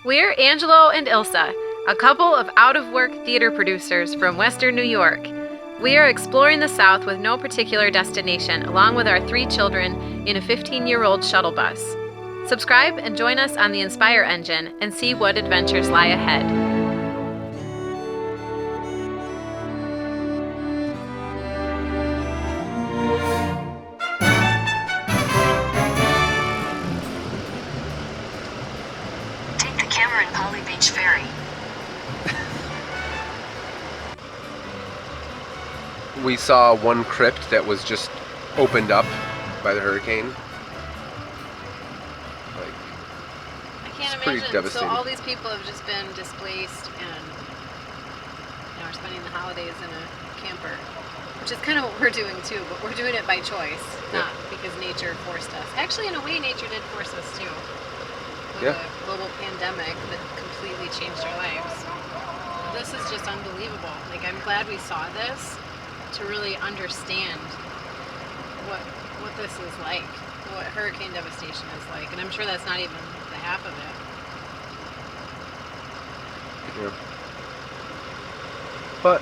We're Angelo and Ylsa, a couple of out-of-work theater producers from Western New York. We are exploring the South with no particular destination, along with our 3 children in a 15-year-old shuttle bus. Subscribe and join us on the Inspire engine and see what adventures lie ahead. Ferry. We saw one crypt that was just opened up by the hurricane. I can't imagine. So all these people have just been displaced and are spending the holidays in a camper, which is kind of what we're doing too, but we're doing it by choice, not because nature forced us. Actually, in a way, nature did force us too. With a global pandemic that completely changed our lives. This is just unbelievable. Like, I'm glad we saw this to really understand what this is like, what hurricane devastation is like, and I'm sure that's not even the half of it. Yeah. But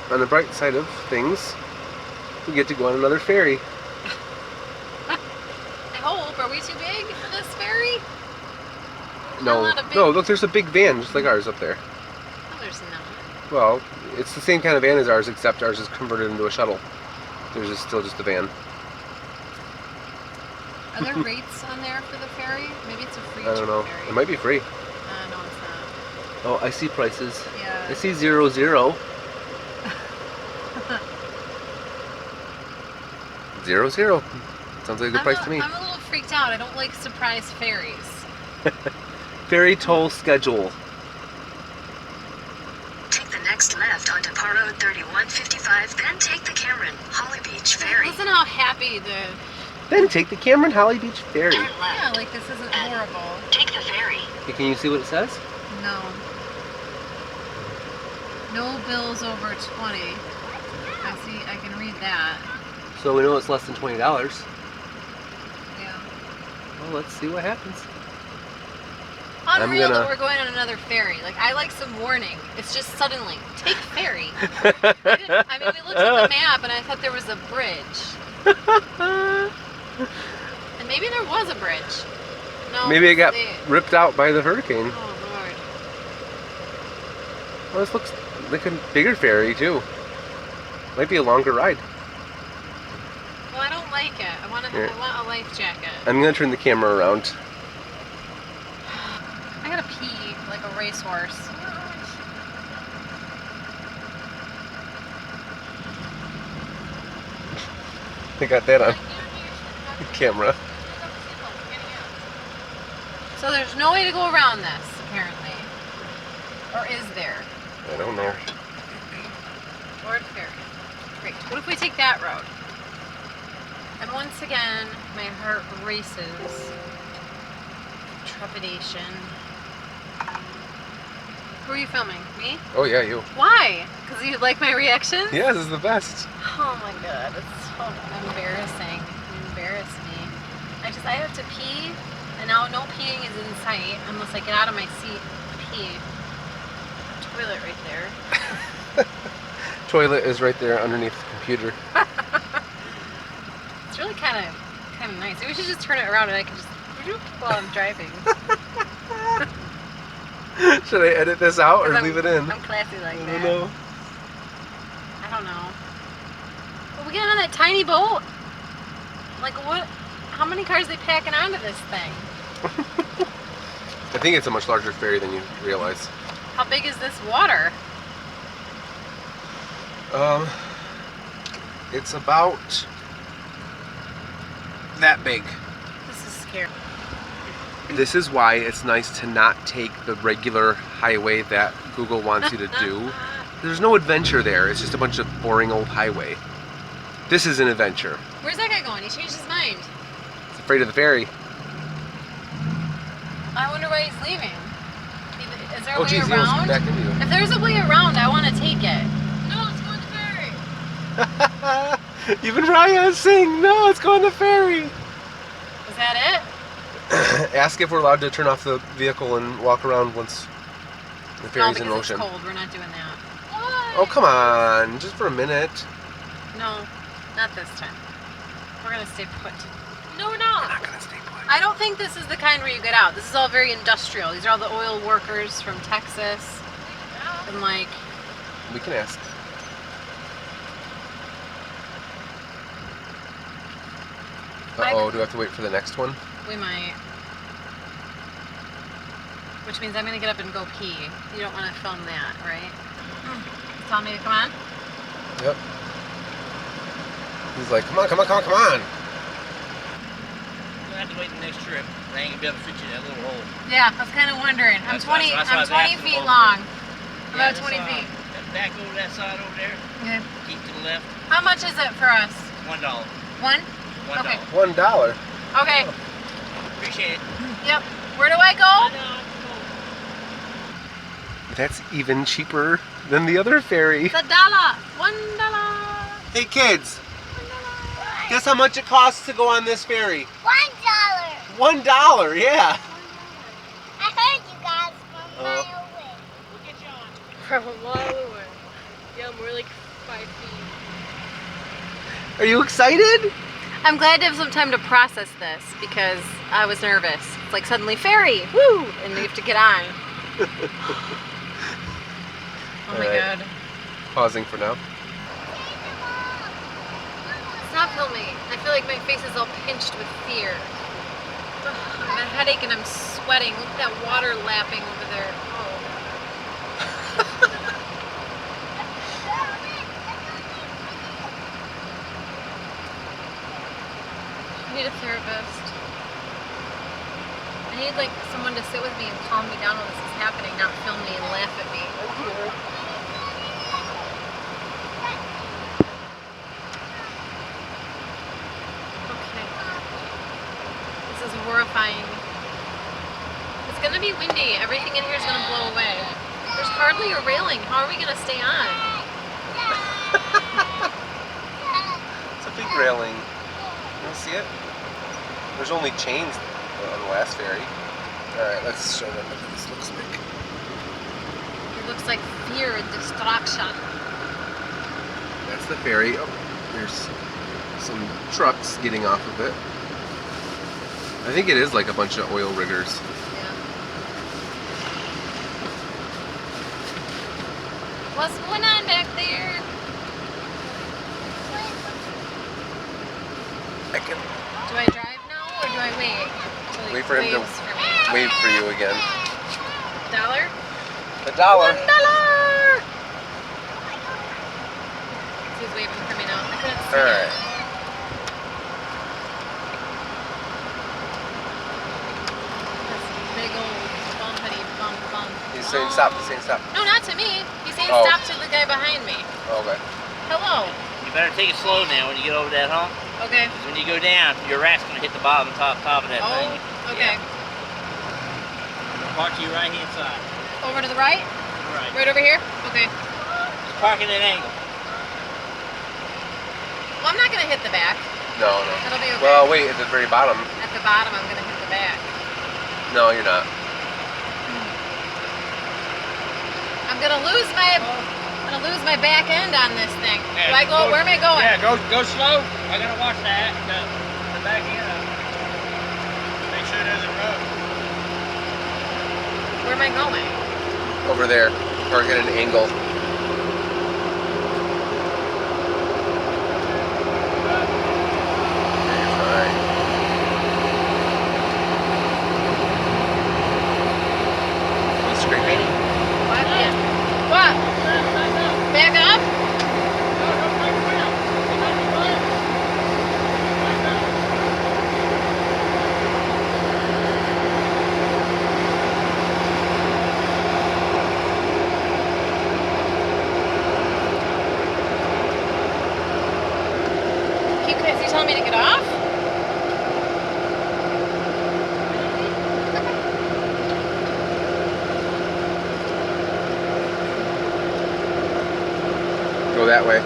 on the bright side of things, we get to go on another ferry. I hope. Are we too big for this ferry? No, look, there's a big van just like ours up there. No, there's not. Well, it's the same kind of van as ours, except ours is converted into a shuttle. There's still just a van. Are there rates on there for the ferry? Maybe it's a free ferry. I don't know. It might be free. No, it's not. Oh, I see prices. Yeah. I see 00. 00. Sounds like a good price to me. I'm a little freaked out. I don't like surprise ferries. Ferry toll schedule. Take the next left onto Par Road 3155, then take the Cameron Holly Beach Ferry. Listen how happy the... Then take the Cameron Holly Beach Ferry. Yeah, like this isn't horrible. Take the ferry. Okay, can you see what it says? No. No bills over 20. I can read that. So we know it's less than $20. Yeah. Well, let's see what happens. Unreal that we're going on another ferry. Like, I like some warning. It's just suddenly, take ferry. I mean, we looked at the map and I thought there was a bridge. And maybe there was a bridge. No. Maybe it got ripped out by the hurricane. Oh, Lord. Well, this looks like a bigger ferry, too. Might be a longer ride. Well, I don't like it. I want a life jacket. I'm going to turn the camera around. I gotta pee like a racehorse. I got that on camera. So there's no way to go around this, apparently. Or is there? I don't know. Lord Ferry. Great. What if we take that road? And once again, my heart races. Trepidation. Who are you filming? Me? Oh yeah, you. Why? Because you like my reaction? Yeah, this is the best. Oh my god, it's so embarrassing. You embarrass me. I have to pee, and now no peeing is in sight unless I get out of my seat and pee. Toilet right there. Toilet is right there underneath the computer. It's really kind of nice. Maybe we should just turn it around and I can just while I'm driving. Should I edit this out or leave it in? I'm classy like that. I don't know. I don't know. But we get on that tiny boat. Like what? How many cars are they packing onto this thing? I think it's a much larger ferry than you realize. How big is this water? It's about that big. This is scary. This is why it's nice to not take the regular highway that Google wants you to do. There's no adventure there. It's just a bunch of boring old highway. This is an adventure. Where's that guy going? He changed his mind. He's afraid of the ferry. I wonder why he's leaving. Is there a way geez, around? Back into you. If there's a way around, I want to take it. No, it's going to ferry. Even Raya is saying, no, it's going to ferry. Is that it? Ask if we're allowed to turn off the vehicle and walk around once the ferry's in motion. It's cold. We're not doing that. Oh, come on. Just for a minute. No, not this time. We're going to stay put. No, we're not. We're not going to stay put. I don't think this is the kind where you get out. This is all very industrial. These are all the oil workers from Texas. And like... We can ask. Uh-oh, do we have to wait for the next one? We might. Which means I'm going to get up and go pee. You don't want to film that, right? Tell me to come on? Yep. He's like, come on, come on, come on, come on. You'll have to wait the next trip. They ain't gonna be able to fit you in that little hole. Yeah, I was kind of wondering. I'm That's 20 asking feet the long. Yeah, About 20 feet. Back over that side over there. Okay. Keep to the left. How much is it for us? $1. One? $1. Okay. $1. Okay. Appreciate it. Yep. Where do I go? That's even cheaper than the other ferry. It's $1. $1. Hey kids, guess how much it costs to go on this ferry? $1. $1, yeah. I heard you guys from a mile away. We'll get you on. From a mile away. Yeah, we're like 5 feet. Are you excited? I'm glad to have some time to process this because I was nervous. It's like suddenly ferry, woo, and you have to get on. Oh my god. Pausing for now. Stop filming. I feel like my face is all pinched with fear. Ugh, I have a headache and I'm sweating. Look at that water lapping over there. Oh. I need a therapist. I need like someone to sit with me and calm me down while this is happening, not film me and laugh at me. Okay. This is horrifying. It's gonna be windy. Everything in here is gonna blow away. There's hardly a railing. How are we gonna stay on? It's a big railing. You see it? There's only chains on the last ferry. Alright, let's show them what this looks like. It looks like fear and destruction. That's the ferry. Oh, there's some trucks getting off of it. I think it is like a bunch of oil riggers. Yeah. What's going on back there? I can Do I drive now or do I wait? Till he wait for him to waves for me? wave for you again. $1? $1. $1! He's waving for me now. I couldn't see Alright. it. This big old bumpity bump bump. He's saying stop, he's saying stop. No, not to me. He's saying Oh. stop to the guy behind me. Okay. Hello. You better take it slow now when you get over that hump. Okay. Because when you go down, your rat's gonna hit the bottom top of that Oh, thing. okay. Yeah. Park to your right hand side. Over to the right? Right. Right over here? Okay. Just park at an angle. Well, I'm not going to hit the back. No, no. That'll be okay. Well, wait, at the very bottom. At the bottom, I'm going to hit the back. No, you're not. I'm going to lose my back end on this thing. Yeah, Do I go? Where am I going? Yeah, go slow. I gotta watch that. The back end. Make sure there's a road. Where am I going? Over there. Park at an angle. What? Back up? Is he telling me to get off? Go that way.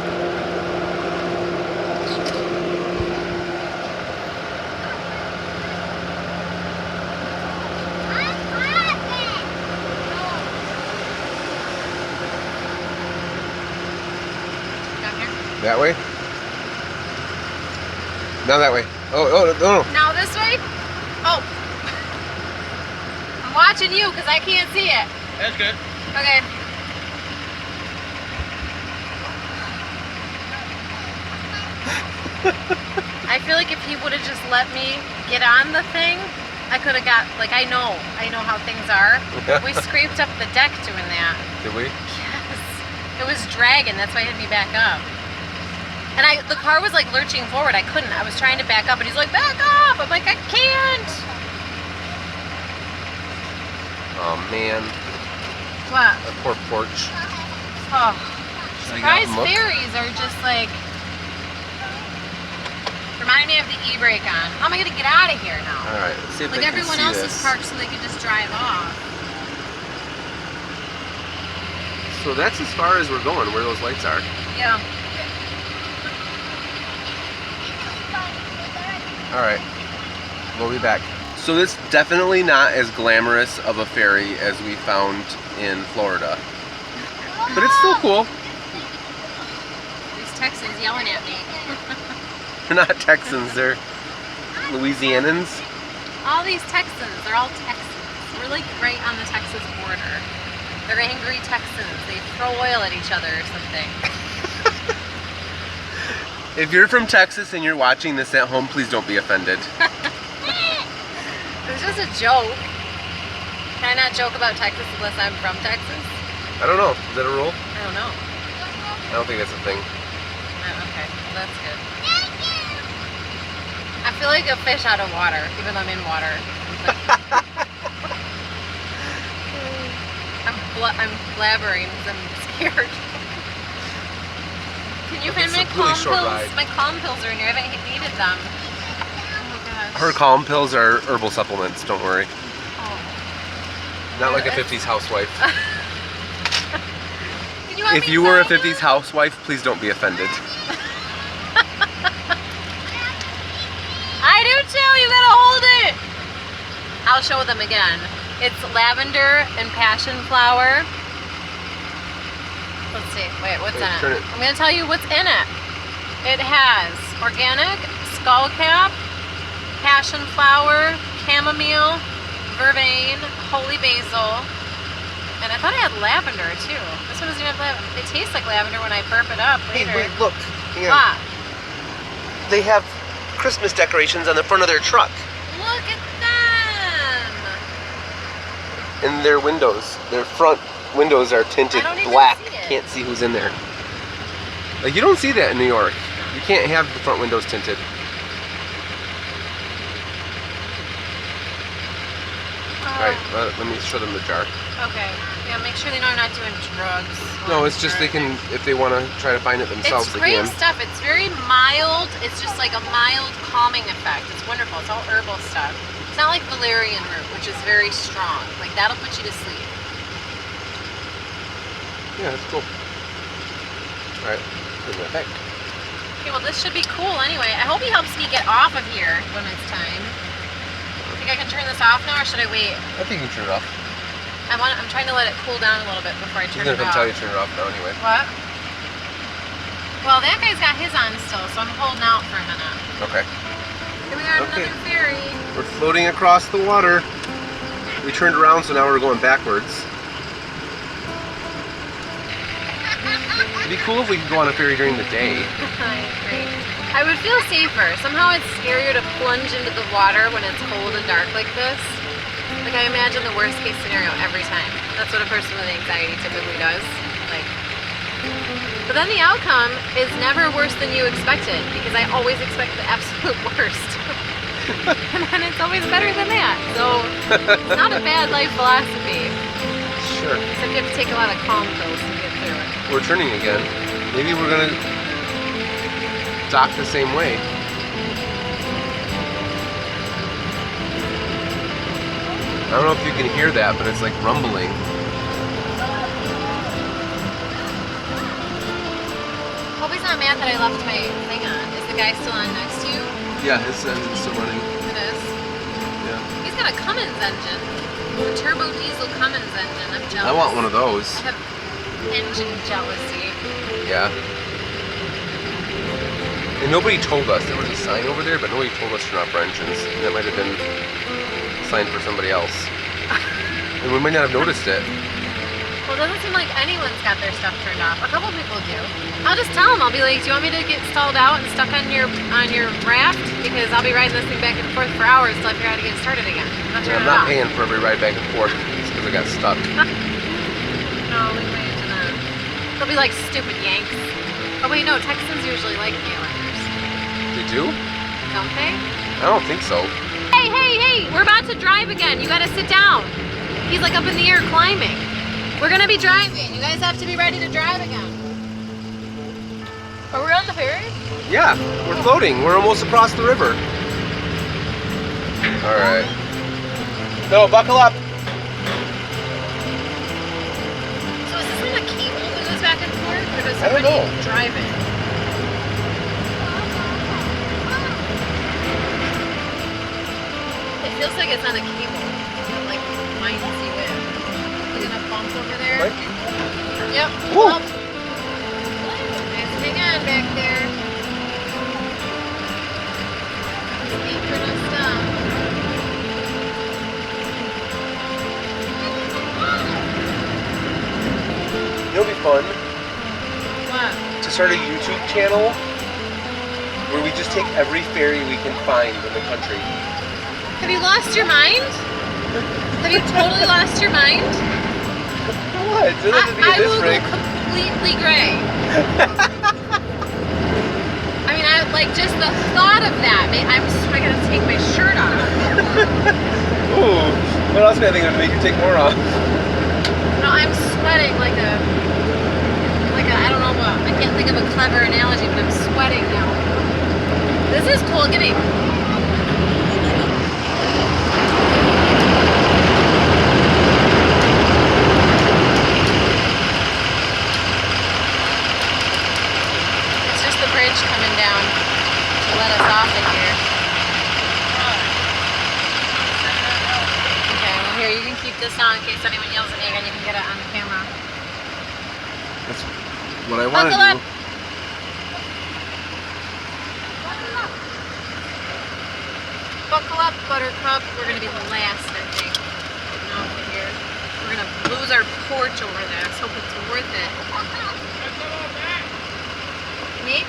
That way? Now that way. Oh, no. Now this way? Oh. I'm watching you because I can't see it. That's good. Okay. I feel like if he would have just let me get on the thing, I could have got, like, I know how things are. We scraped up the deck doing that. Did we? Yes. It was dragging, that's why it had me back up. And the car was like lurching forward. I couldn't. I was trying to back up and he's like, back up! I'm like, I can't! Oh man. What? That poor porch. Oh. So you got Surprise them up? ferries are just like, remind me of the e-brake on. How am I gonna get out of here now? Alright, let's see if Like they can everyone see else this. is parked so they could just drive off. So that's as far as we're going, where those lights are. Yeah. Alright, we'll be back. So this is definitely not as glamorous of a ferry as we found in Florida. But it's still cool. These Texans yelling at me. They're not Texans, they're Louisianans. All these Texans, they're all Texans. We're like right on the Texas border. They're angry Texans. They throw oil at each other or something. If you're from Texas and you're watching this at home, please don't be offended. It was just a joke. Can I not joke about Texas unless I'm from Texas? I don't know. Is that a rule? I don't know. I don't think that's a thing. Oh, okay, well, that's good. I feel like a fish out of water, even though I'm in water. I'm blabbering because I'm scared. Can you find my It's a really calm short pills? ride. My calm pills are in here. I haven't needed them. Oh my gosh. Her calm pills are herbal supplements, don't worry. Oh. Not like a 50s housewife. Can you help If me you were a find 50s them? housewife, please don't be offended. I do too. You gotta hold it. I'll show them again. It's lavender and passion flower. Let's see. Wait, what's Wait, in turn it? it. I'm gonna tell you what's in it. It has organic, skullcap, passion flower, chamomile, vervain, holy basil, and I thought it had lavender too. This one doesn't even have lavender. It tastes like lavender when I burp it up later. look. What? They have Christmas decorations on the front of their truck. Look at them! And their windows, their front windows are tinted I don't even black. see it. Can't see who's in there. Like, you don't see that in New York. You can't have the front windows tinted. Alright, let me show them the jar. Okay. Yeah, make sure they know I'm not doing drugs. No, it's just they can, if they want to try to find it themselves, It's they great can. stuff. It's very mild. It's just like a mild calming effect. It's wonderful. It's all herbal stuff. It's not like valerian root, which is very strong. Like, that'll put you to sleep. Yeah, that's cool. Alright, put that back. Okay, well, this should be cool anyway. I hope he helps me get off of here when it's time. Think I can turn this off now, or should I wait? I think you can turn it off. I'm trying to let it cool down a little bit before I He's turn gonna it come off. tell you to turn it off now anyway. What? Well, that guy's got his on still, so I'm holding out for a minute. Okay. Here we are on Okay. another ferry. We're floating across the water. We turned around, so now we're going backwards. It'd be cool if we could go on a ferry during the day. I agree. I would feel safer. Somehow it's scarier to plunge into the water when it's cold and dark like this. Like, I imagine the worst case scenario every time. That's what a person with anxiety typically does. Like, but then the outcome is never worse than you expected, because I always expect the absolute worst. And then it's always better than that. So it's not a bad life philosophy. Sure. Except you have to take a lot of calm pills to get through it. We're turning again. Maybe we're gonna dock the same way. I don't know if you can hear that, but it's like rumbling. Hope he's not mad that I left my thing on. Is the guy still on next to you? Yeah, his engine's still running. It is. Yeah. He's got a Cummins engine. A turbo diesel Cummins engine. I'm jealous. I want one of those. I have engine jealousy. Yeah. And nobody told us. There was a sign over there, but nobody told us to turn off our engines. And that might have been a sign for somebody else. And we might not have noticed it. Well, it doesn't seem like anyone's got their stuff turned off. A couple people do. I'll just tell them. I'll be like, do you want me to get stalled out and stuck on your raft? Because I'll be riding this thing back and forth for hours till I figure out how to get it started again. I'm not paying for every ride back and forth. It's because I got stuck. No, leave me into that. They'll be like stupid Yanks. Oh wait, no, Texans usually like Mainlanders. They do? Don't they? I don't think so. Hey, hey, hey! We're about to drive again. You gotta sit down. He's like up in the air climbing. We're gonna be driving. You guys have to be ready to drive again. Are we on the ferry? Yeah, we're floating. We're almost across the river. All right. No, buckle up. So is this on a cable that goes back and forth, or does I don't somebody know. drive it? It feels like it's on a cable. Like windy wind. Is it a bump over there? Might be. Yep. Woo. Bump. Nice hang on back there. Apron us down. It'll be fun What? to start a YouTube channel where we just take every ferry we can find in the country. Have you lost your mind? Have you totally lost your mind? What? It doesn't have to be I this will rig. go completely gray. I mean, I like just the thought of that. I'm gonna take my shirt off. Ooh, what else can I think of to make you take more off? No, I'm sweating like a I don't know what. I can't think of a clever analogy, but I'm sweating now. This is cool. Give me. It's just the bridge coming down to let us off in here. Okay, well here, you can keep this on in case anyone yells at me again. You can get it on the camera. That's what I want to Buckle do. up. Buckle up, Buttercup. We're gonna be the last, I think. Getting off of here. We're gonna lose our porch over there. Let's hope it's worth it. Me?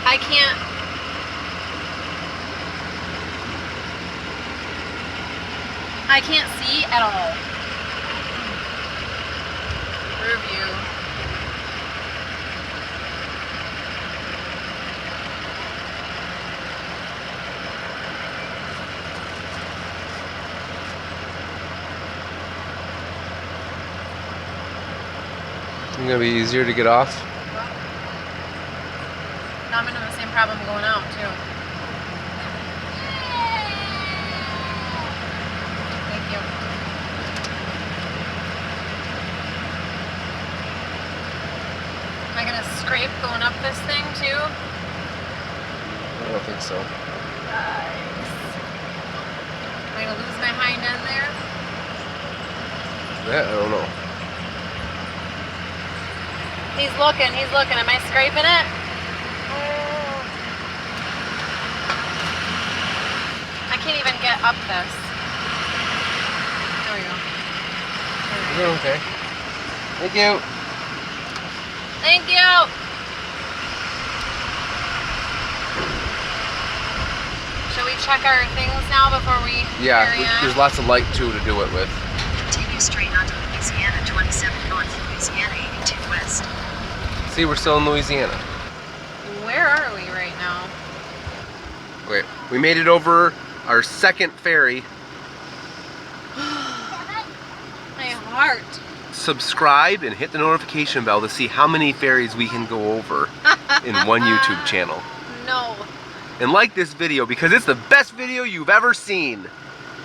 I can't. I can't see at all. Rear view. It's gonna be easier to get off. Now I'm gonna have the same problem going out too. Thank you. Am I gonna scrape going up this thing too? I don't think so. Nice. Am I gonna lose my hind end there? That I don't know. He's looking, he's looking. Am I scraping it? I can't even get up this. There we go. You're okay. Thank you. Thank you! Shall we check our things now before we carry on? There's lots of light too to do it with. Continue straight onto Louisiana 27 north, Louisiana 82 west. See, we're still in Louisiana. Where are we right now? Wait, we made it over our second ferry. My heart. Subscribe and hit the notification bell to see how many ferries we can go over in one YouTube channel. No. And like this video because it's the best video you've ever seen.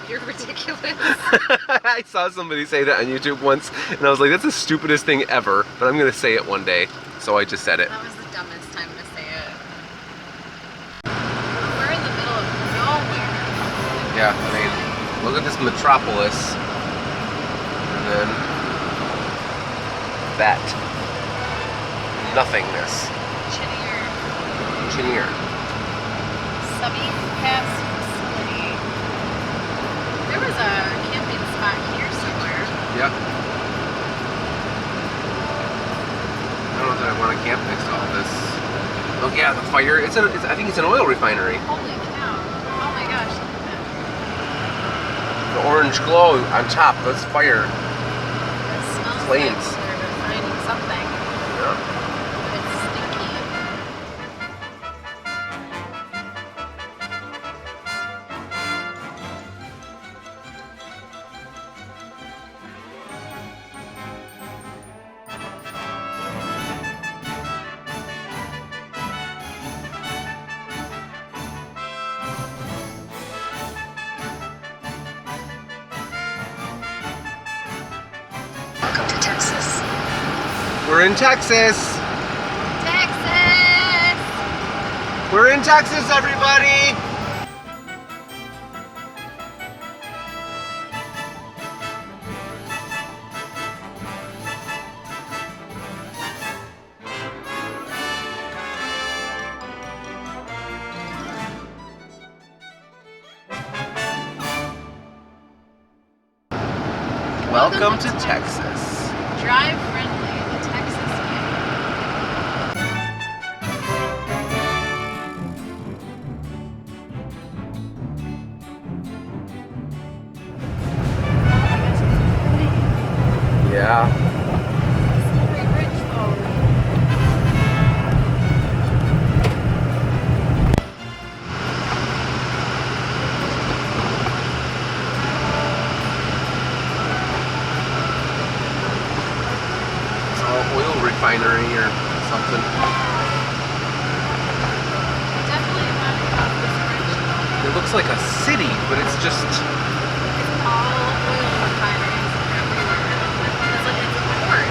You're ridiculous. I saw somebody say that on YouTube once and I was like, that's the stupidest thing ever, but I'm gonna say it one day. So I just said it. That was the dumbest time to say it. We're in the middle of nowhere. Yeah, I mean, look at this metropolis. And then that nothingness. Chenier. Subby Pass facility. There was a camping spot here somewhere. Yeah. I don't know that I want to camp next to all this. Oh yeah, the fire. I think it's an oil refinery. Holy cow. Oh my gosh, look at that. The orange glow on top. That's fire. It smells Flames. like they're refining something. Yeah. It's stinky. Welcome to Texas. We're in Texas. Texas! We're in Texas, everybody. Welcome to Texas. Drive friendly, the Texas way. Yeah. Slippery bridge though. It's all oil refinery or something. Definitely not about this bridge though. It looks like a city, but it's just It's all oil refineries everywhere. It's like it's a port.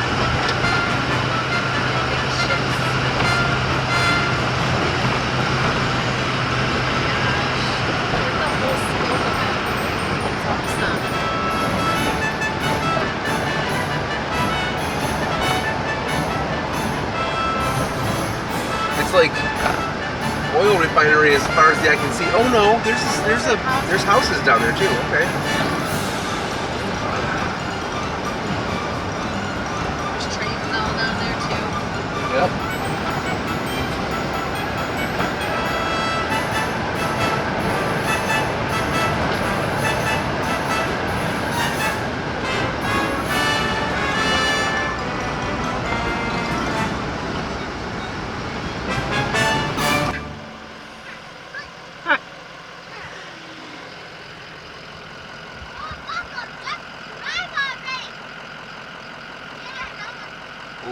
Big ships. Look at the whole scope of it. It's awesome. it's like oil refinery as far as the eye can see. Oh no, there's houses down there too. Okay. There's trains all down there too. Yep.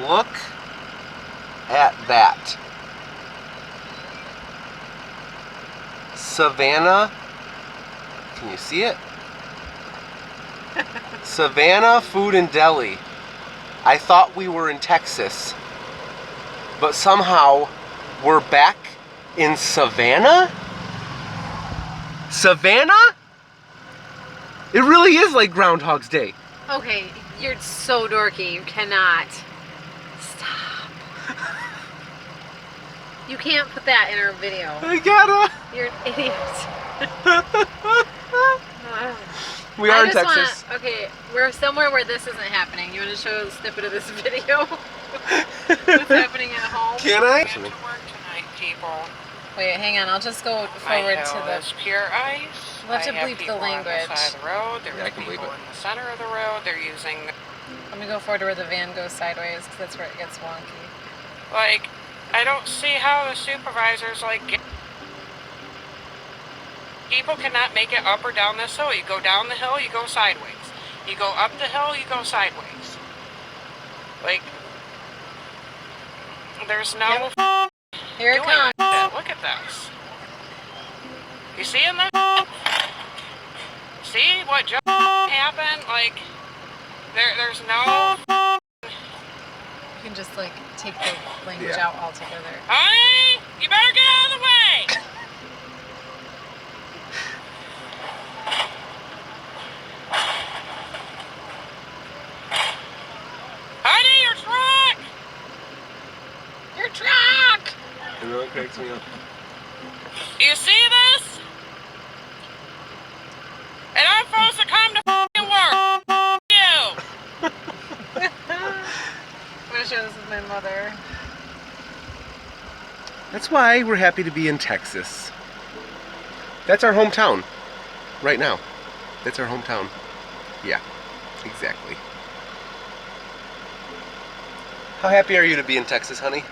Look at that. Savannah. Can you see it? Savannah Food and Deli. I thought we were in Texas, but somehow we're back in Savannah? Savannah? It really is like Groundhog's Day. Okay, you're so dorky. You cannot. Stop. You can't put that in our video. I gotta. You're an idiot. We are in Texas. Okay, we're somewhere where this isn't happening. You want to show a snippet of this video? What's happening at home? Can I? Get to work tonight, people. Wait, hang on. I'll just go forward to the. It's pure ice. We'll have to I have bleep the people on language. the side of the road. There Yeah, I are can people believe it. in the center of the road. They're using, Let me go forward to where the van goes sideways, because that's where it gets wonky. like, I don't see how the supervisors, like, people cannot make it up or down this hill. You go down the hill, you go sideways. You go up the hill, you go sideways. Like, there's no Here it doing comes. that. Look at this. You seeing this? See what just happened? Like, there's no. You can just like take the language Yeah. out altogether. Honey, you better get out of the way. Honey, you're You see this? And I'm supposed to come to f***ing work. You. I'm gonna show this with my mother. That's why we're happy to be in Texas. That's our hometown. Right now. That's our hometown. Yeah, exactly. How happy are you to be in Texas, honey?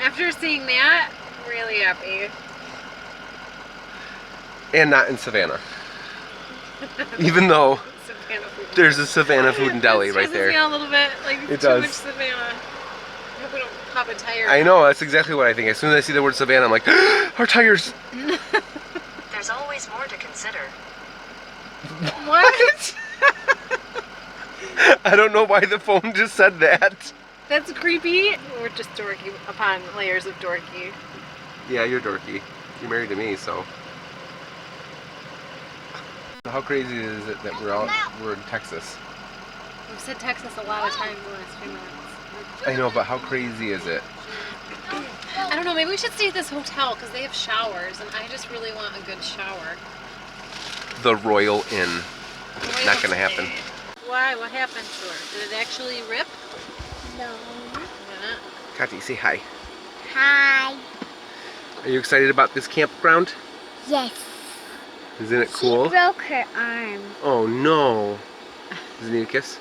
After seeing that, I'm really happy. And not in Savannah. Even though there's a Savannah Food and Deli right there. It stresses me out a little bit, like It too does. much Savannah. I hope we don't pop a tire. I know, that's exactly what I think. As soon as I see the word Savannah, I'm like, our tires. There's always more to consider. What? I don't know why the phone just said that. That's creepy. We're just dorky upon layers of dorky. Yeah, you're dorky. You're married to me, so. How crazy is it that we're in Texas? We've said Texas a lot of times in the last few minutes. I know, but how crazy is it? I don't know, maybe we should stay at this hotel because they have showers and I just really want a good shower. The Royal Inn. Not gonna happen. Why? What happened to her? Did it actually rip? No. Kati, say hi. Hi. Are you excited about this campground? Yes. Isn't it cool? She broke her arm. Oh no. Does it need a kiss?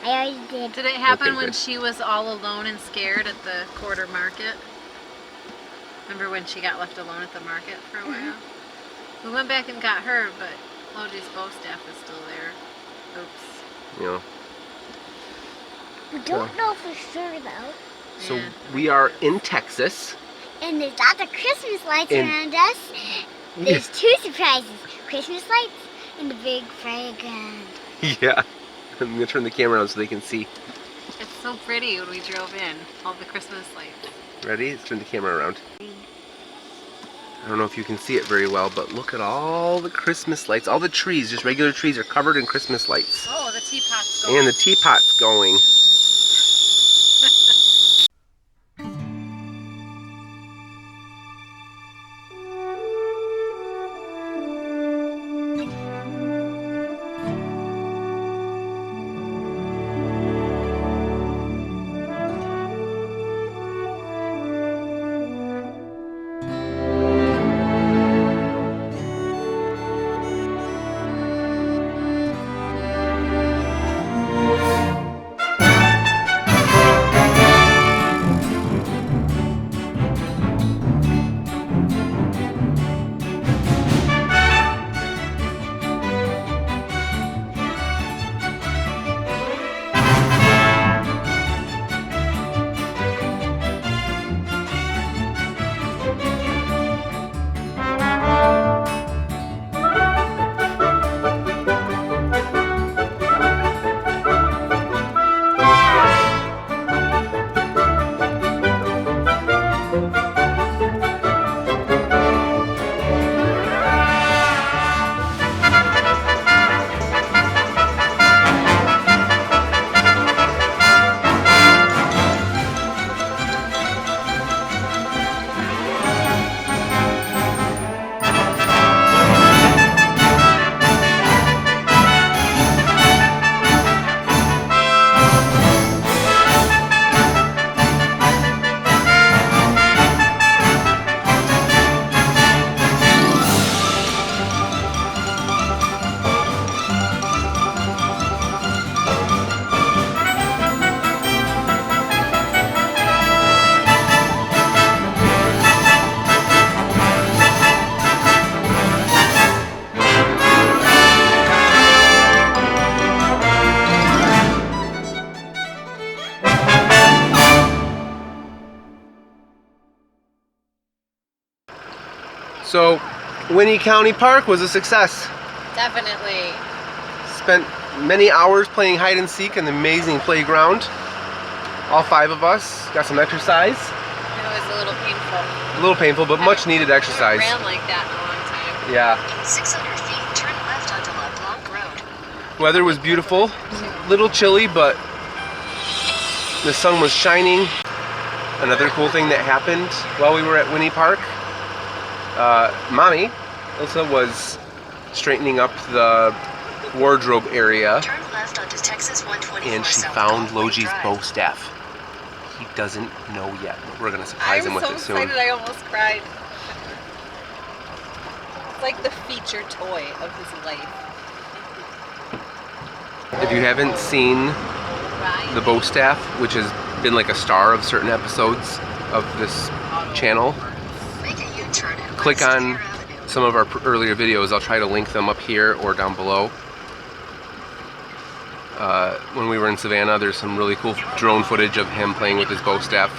I already did. Did it happen Okay, when good. she was all alone and scared at the quarter market? Remember when she got left alone at the market for a while? We went back and got her, but Logi's bow staff is still there. Oops. You know. We don't know for sure though. So Yeah. we are in Texas. And there's lots of Christmas lights And- around us. There's two surprises. Christmas lights and the big fragrance. Yeah. I'm gonna turn the camera on so they can see. It's so pretty when we drove in. All the Christmas lights. Ready? Let's turn the camera around. I don't know if you can see it very well, but look at all the Christmas lights. All the trees, just regular trees, are covered in Christmas lights. Oh, the teapot's going. And the teapot's going. So, Winnie County Park was a success. Definitely. Spent many hours playing hide and seek in the amazing playground. All 5 of us got some exercise. It was a little painful. A little painful, but much needed exercise. I haven't ran like that in a long time. Yeah. In 600 feet, turn left onto La Blanc Road. Weather was beautiful. Little chilly, but the sun was shining. Another cool thing that happened while we were at Winnie Park, Mommy, Ylsa, was straightening up the wardrobe area, Turn left onto Texas 124 and she South found Colway Logi's Drive. bow staff. He doesn't know yet, but we're gonna surprise him with I'm it so soon. excited I almost cried. It's like the feature toy of his life. If you haven't seen Right. the bow staff, which has been like a star of certain episodes of this channel, Make a U-turn at click West on Deer Avenue. some of our earlier videos. I'll try to link them up here or down below. When we were in Savannah, there's some really cool drone footage of him playing with his bow staff.